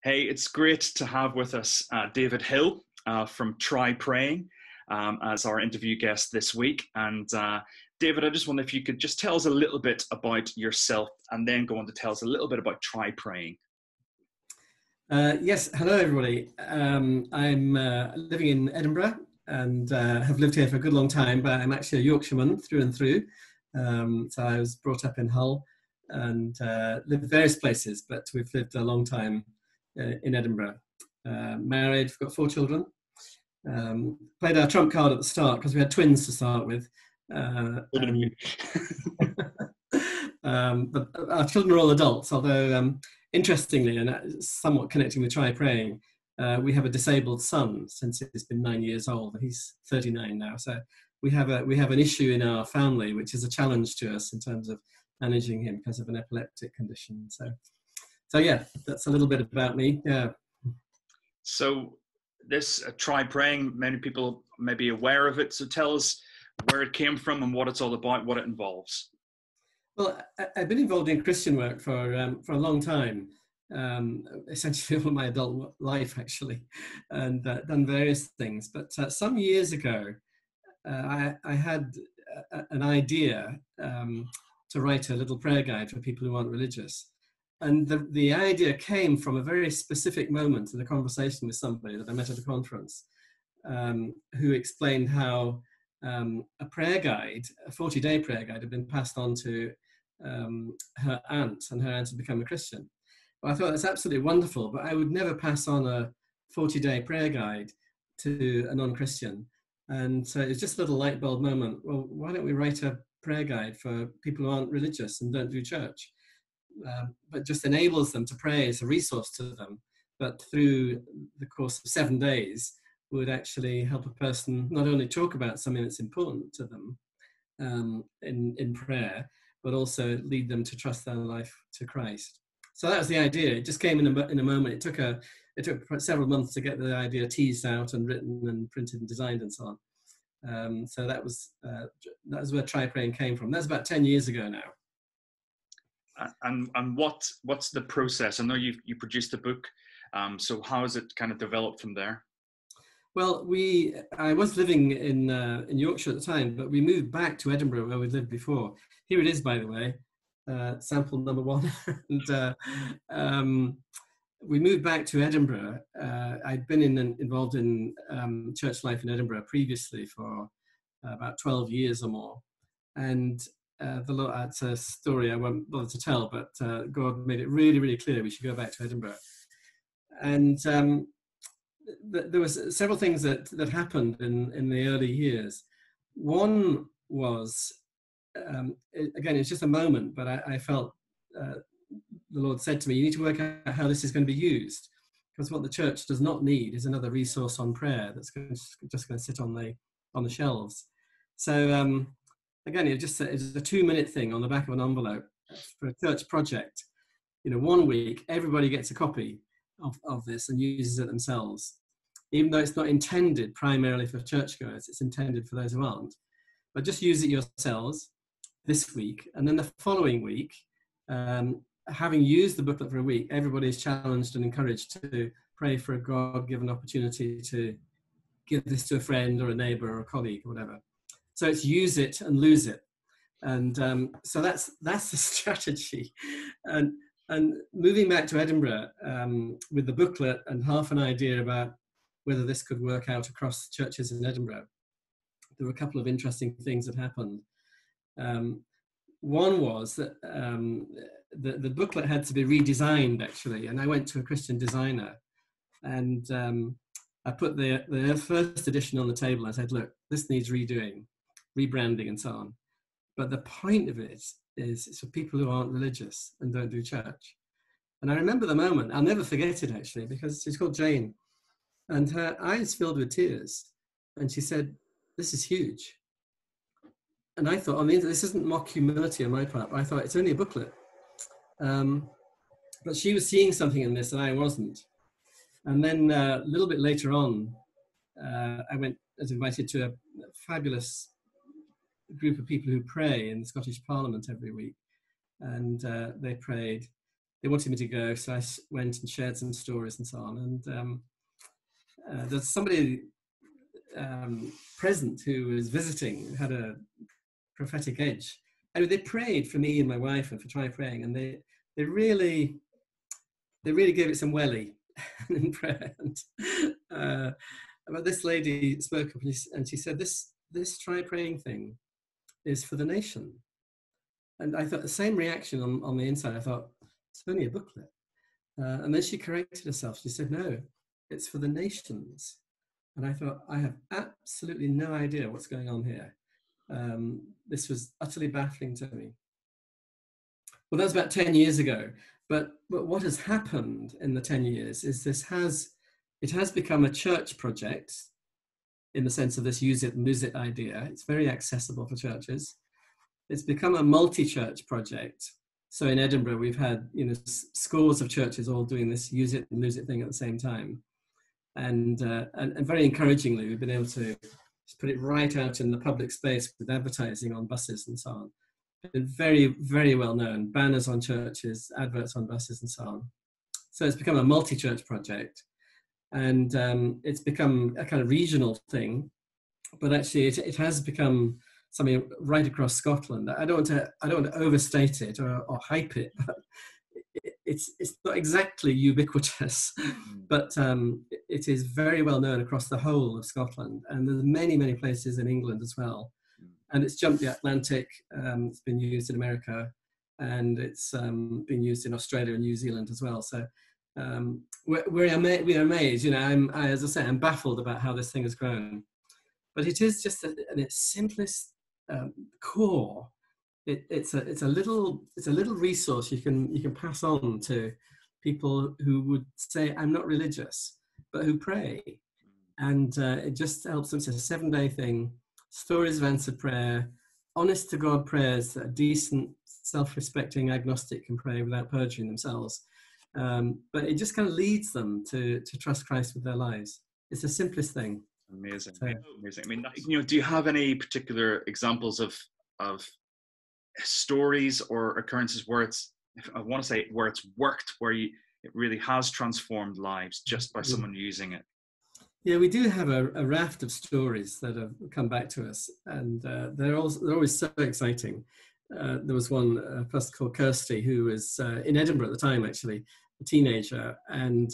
Hey, it's great to have with us David Hill from Try Praying as our interview guest this week. And David, I just wonder if you could just tell us a little bit about yourself and then go on to tell us a little bit about Try Praying. Yes, hello everybody. I'm living in Edinburgh and have lived here for a good long time, but I'm actually a Yorkshireman through and through. So I was brought up in Hull and lived various places, but we've lived a long time in Edinburgh. Married, got 4 children. Played our trump card at the start because we had twins to start with. But our children are all adults, although interestingly, and somewhat connecting with Try Praying, we have a disabled son since he's been 9 years old. He's 39 now, so we have an issue in our family, which is a challenge to us in terms of managing him because of an epileptic condition. So yeah, that's a little bit about me. Yeah. So this Try Praying, many people may be aware of it. So tell us where it came from and what it's all about, what it involves. Well, I've been involved in Christian work for a long time, essentially all my adult life actually, and done various things. But some years ago, I had an idea to write a little prayer guide for people who aren't religious. And the idea came from a very specific moment in a conversation with somebody that I met at a conference, who explained how a prayer guide, a 40-day prayer guide, had been passed on to her aunt, and her aunt had become a Christian. Well, I thought that's absolutely wonderful, but I would never pass on a 40-day prayer guide to a non-Christian. And so it was just a little light bulb moment. Well, why don't we write a prayer guide for people who aren't religious and don't do church? But just enables them to pray as a resource to them, but through the course of 7 days would actually help a person not only talk about something that's important to them in prayer, but also lead them to trust their life to Christ. So that was the idea. It just came in a moment. It took several months to get the idea teased out and written and printed and designed and so on. So that was where Try Praying came from. That's about 10 years ago now. And what's the process? I know you produced a book, so how has it kind of developed from there? Well, I was living in Yorkshire at the time, but we moved back to Edinburgh where we lived before. Here it is, by the way, sample number 1. And we moved back to Edinburgh. I'd been involved in church life in Edinburgh previously for about 12 years or more, and that's a story I won't bother to tell, but God made it really, really clear we should go back to Edinburgh. And there was several things that happened in the early years. One was, again, it's just a moment, but I felt the Lord said to me, you need to work out how this is going to be used, because what the church does not need is another resource on prayer that's just going to sit on the shelves. So again, it's a 2-minute thing on the back of an envelope for a church project. 1 week, everybody gets a copy of this and uses it themselves. Even though it's not intended primarily for churchgoers, it's intended for those who aren't. But just use it yourselves this week. And then the following week, having used the booklet for a week, everybody is challenged and encouraged to pray for a God-given opportunity to give this to a friend or a neighbor or a colleague or whatever. So it's use it and lose it. And so that's the strategy. And moving back to Edinburgh with the booklet and half an idea about whether this could work out across churches in Edinburgh, there were a couple of interesting things that happened. One was that the booklet had to be redesigned, actually, and I went to a Christian designer, and I put the first edition on the table. I said, look, this needs redoing, rebranding and so on. But the point of it is it's for people who aren't religious and don't do church. And I remember the moment, I'll never forget it actually, because she's called Jane, and her eyes filled with tears. And she said, this is huge. And I thought, this isn't mock humility on my part, but I thought it's only a booklet. But she was seeing something in this and I wasn't. And then a little bit later on, I was invited to a fabulous group of people who pray in the Scottish Parliament every week. And they prayed. they wanted me to go, so I went and shared some stories and so on. And there's somebody present who was visiting, who had a prophetic edge. And they prayed for me and my wife and for Try Praying, and they really gave it some welly in prayer. And, but this lady spoke up and she said, this Try Praying thing is for the nation. And I thought the same reaction on the inside. I thought, it's only a booklet. And then she corrected herself. She said, no, it's for the nations. And I thought, I have absolutely no idea what's going on here. This was utterly baffling to me. Well, that was about 10 years ago. But what has happened in the 10 years is it has become a church project in the sense of this use it and lose it idea. It's very accessible for churches. It's become a multi-church project. So in Edinburgh, we've had scores of churches all doing this use it and lose it thing at the same time. And very encouragingly, we've been able to just put it right out in the public space with advertising on buses and so on. Been very, very well known. Banners on churches, adverts on buses and so on. So it's become a multi-church project. And it's become a kind of regional thing. But actually, it has become something right across Scotland. I don't want to overstate it or hype it, but it's not exactly ubiquitous, but it is very well known across the whole of Scotland, and there's many, many places in England as well. And it's jumped the Atlantic. It's been used in America, and it's been used in Australia and New Zealand as well. So we're amazed. As I say, I'm baffled about how this thing has grown. But it is just in its simplest core. It's a little resource you can pass on to people who would say, I'm not religious, but who pray, and it just helps them. It's a 7-day thing. Stories of answered prayer, honest to God prayers that a decent, self-respecting agnostic can pray without perjuring themselves. But it just kind of leads them to trust Christ with their lives. It's the simplest thing. Amazing, amazing. I mean, do you have any particular examples of stories or occurrences where it's worked, where it really has transformed lives just by someone using it? Yeah, we do have a raft of stories that have come back to us, and they're always so exciting. There was one person called Kirsty who was in Edinburgh at the time, actually, a teenager, and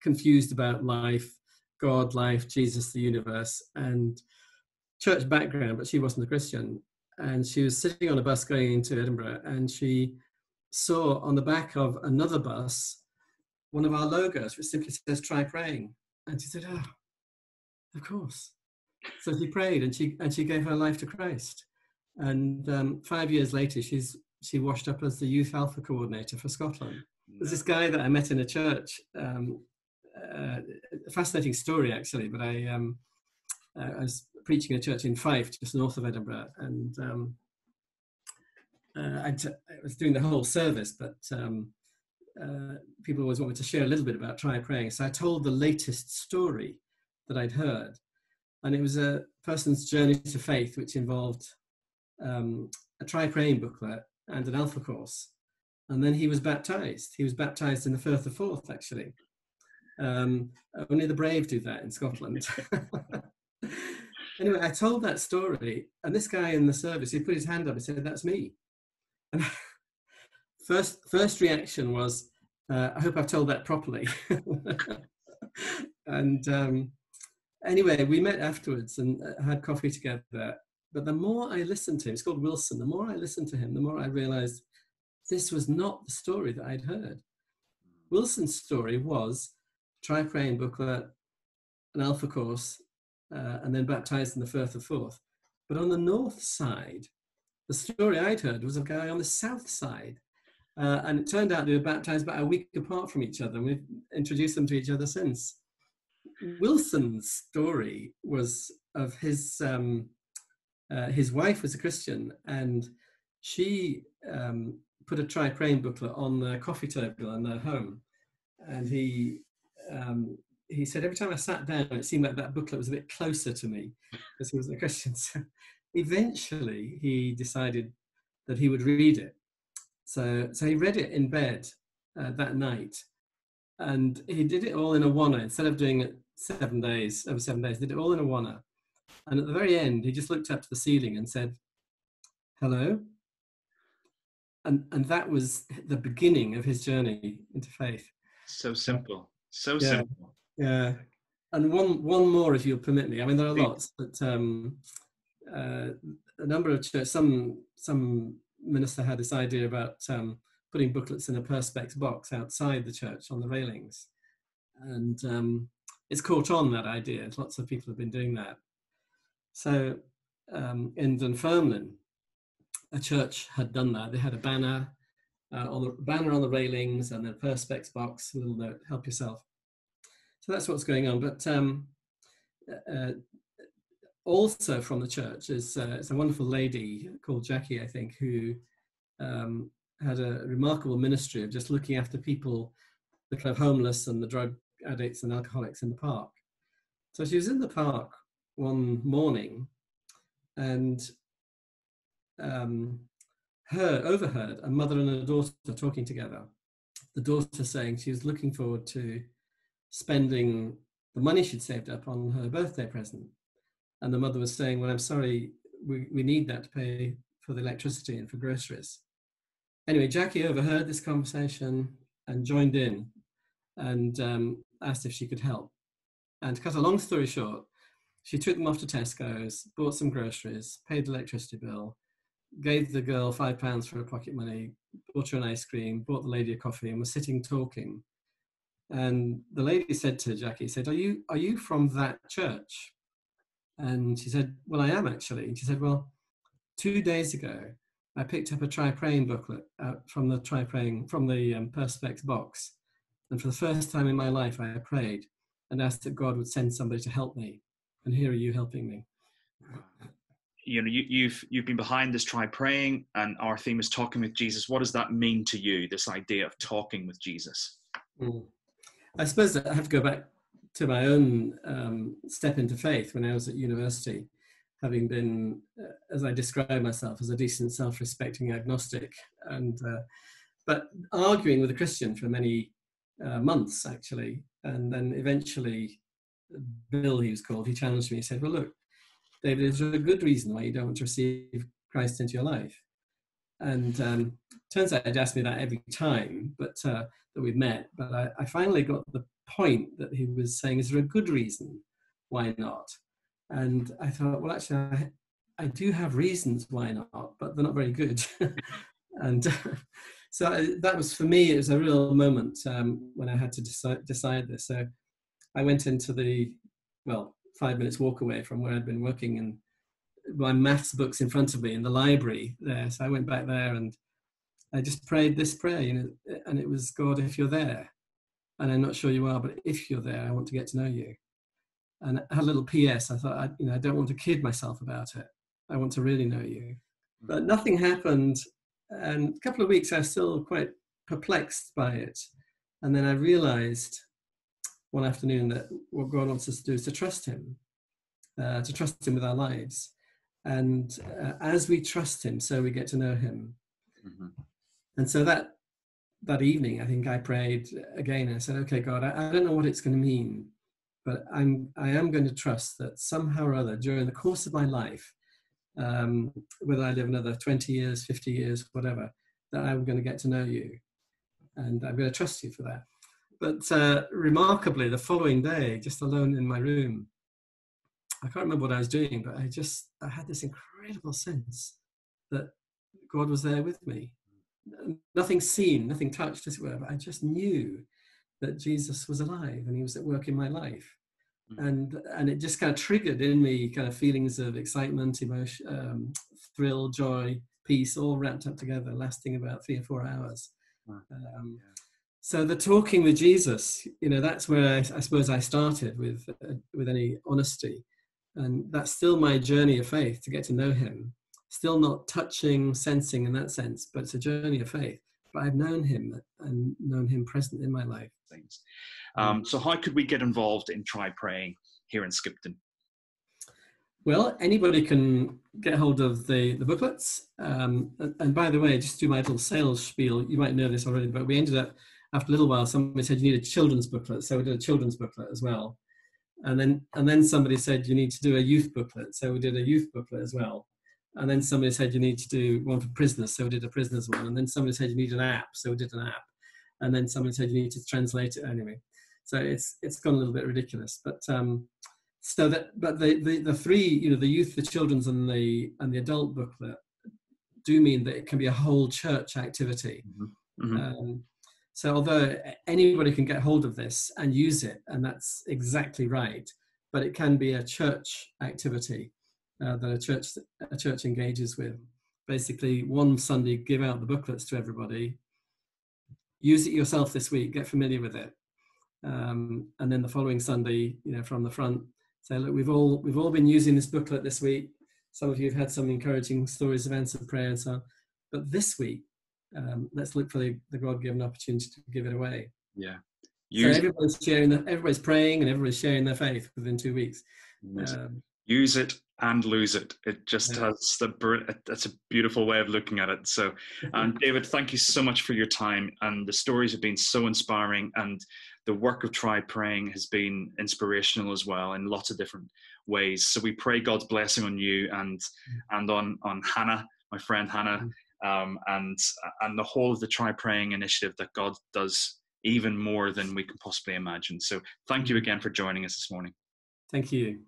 confused about life, God, life, Jesus, the universe, and church background, but she wasn't a Christian. And she was sitting on a bus going into Edinburgh, and she saw on the back of another bus one of our logos, which simply says, Try Praying. And she said, oh, of course. So she prayed, and she gave her life to Christ. And 5 years later, she washed up as the Youth Alpha Coordinator for Scotland. There's this guy that I met in a church, a fascinating story, actually, but I was preaching in a church in Fife, just north of Edinburgh, and I was doing the whole service, but people always want me to share a little bit about Try Praying. So I told the latest story that I'd heard, and it was a person's journey to faith, which involved a Try Praying booklet and an Alpha course. And then he was baptized. He was baptized in the Firth of Forth, actually. Only the brave do that in Scotland. Anyway, I told that story, and this guy in the service, he put his hand up and said, that's me. And first reaction was, I hope I've told that properly. And anyway, we met afterwards and had coffee together. But the more I listened to him, it's called Wilson, the more I listened to him, the more I realized this was not the story that I'd heard. Wilson's story was Try Praying booklet, an Alpha course, and then baptized in the Firth of Forth. But on the north side, the story I'd heard was of a guy on the south side. And it turned out they were baptized about a week apart from each other, and we've introduced them to each other since. Wilson's story was of his wife was a Christian, and she put a Try Praying booklet on the coffee table in their home. And he said, every time I sat down, it seemed like that booklet was a bit closer to me because he was a Christian. So eventually he decided that he would read it. So he read it in bed, that night. And he did it all in a oneer. Instead of doing it 7 days, over 7 days, did it all in a oneer. And at the very end, he just looked up to the ceiling and said, "Hello." And that was the beginning of his journey into faith. So simple. So yeah, simple. Yeah. And one more, if you'll permit me. I mean, there are lots, but a number of churches, some minister had this idea about putting booklets in a perspex box outside the church on the railings. And it's caught on, that idea. Lots of people have been doing that. So in Dunfermline, a church had done that. They had a banner on the railings and a perspex box, a little note, "Help yourself." So that's what's going on. But also from the church is it's a wonderful lady called Jackie, I think, who had a remarkable ministry of just looking after people, the kind of homeless and the drug addicts and alcoholics in the park. So she was in the park one morning and overheard a mother and a daughter talking together. The daughter saying she was looking forward to spending the money she'd saved up on her birthday present. And the mother was saying, "Well, I'm sorry, we need that to pay for the electricity and for groceries." Anyway, Jackie overheard this conversation and joined in and asked if she could help. And to cut a long story short, she took them off to Tesco's, bought some groceries, paid the electricity bill, gave the girl £5 for her pocket money, bought her an ice cream, bought the lady a coffee, and was sitting talking. And the lady said to Jackie, said, are you from that church? And she said, "Well, I am actually." And she said, "Well, 2 days ago, I picked up a Try Praying booklet from the Perspex box. And for the first time in my life, I prayed and asked that God would send somebody to help me. And here are you helping me." You know, you've been behind this Try Praying, and our theme is talking with Jesus. What does that mean to you, this idea of talking with Jesus? I suppose I have to go back to my own step into faith when I was at university, having been, as I describe myself, as a decent, self-respecting agnostic, and but arguing with a Christian for many months, actually. And then eventually, Bill, he was called, he challenged me. He said, "Well, look, David, is there a good reason why you don't want to receive Christ into your life?" And turns out he'd asked me that every time that we've met. But I finally got the point that he was saying, is there a good reason why not? And I thought, well, actually, I do have reasons why not, but they're not very good. And so that was, for me, it was a real moment when I had to decide this. So I went into the, 5 minutes walk away from where I'd been working, and my maths books in front of me in the library there. So I went back there and I just prayed this prayer, and it was, "God, if you're there, and I'm not sure you are, but if you're there, I want to get to know you." And I had a little PS. I thought, I don't want to kid myself about it. I want to really know you. But nothing happened. And a couple of weeks, I was still quite perplexed by it. And then I realized one afternoon that what God wants us to do is to trust him with our lives. And as we trust him, so we get to know him. Mm-hmm. And so that evening, I think I prayed again. And I said, "Okay, God, I don't know what it's going to mean, but I am going to trust that somehow or other during the course of my life, whether I live another 20 years, 50 years, whatever, that I'm going to get to know you. And I'm going to trust you for that." But remarkably, the following day, just alone in my room, I can't remember what I was doing, but I had this incredible sense that God was there with me. Nothing seen, nothing touched, as it were, but I just knew that Jesus was alive and he was at work in my life. And it just kind of triggered in me kind of feelings of excitement, emotion, thrill, joy, peace, all wrapped up together, lasting about 3 or 4 hours. So the talking with Jesus, that's where I suppose I started with any honesty. And that's still my journey of faith, to get to know him. Still not touching, sensing in that sense, but it's a journey of faith. But I've known him and known him present in my life. So how could we get involved in Try Praying here in Skipton? Well, anybody can get hold of the booklets. And by the way, just do my little sales spiel. You might know this already, but we ended up after a little while, somebody said you need a children's booklet, so we did a children's booklet as well. And then somebody said you need to do a youth booklet, so we did a youth booklet as well. And then somebody said you need to do one for prisoners, so we did a prisoners one. And then somebody said you need an app, so we did an app. And then somebody said you need to translate it anyway. So it's gone a little bit ridiculous, but the three, the youth, the children's, and the adult booklet do mean that it can be a whole church activity. Mm-hmm. Mm-hmm. So although anybody can get hold of this and use it, and that's exactly right, but it can be a church activity that a church engages with. Basically, one Sunday, give out the booklets to everybody, use it yourself this week, get familiar with it. And then the following Sunday, from the front, say, look, we've all been using this booklet this week. Some of you have had some encouraging stories of answered prayer and so on. But this week, let's look for the God-given opportunity to give it away. Yeah. So everybody's praying and everybody's sharing their faith within 2 weeks. Use it and lose it. It just has that's a beautiful way of looking at it. So, David, thank you so much for your time. And the stories have been so inspiring, and the work of Try Praying has been inspirational as well in lots of different ways. So we pray God's blessing on you and on Hannah, my friend Hannah, and the whole of the Try Praying initiative, that God does even more than we can possibly imagine. So thank you again for joining us this morning. Thank you.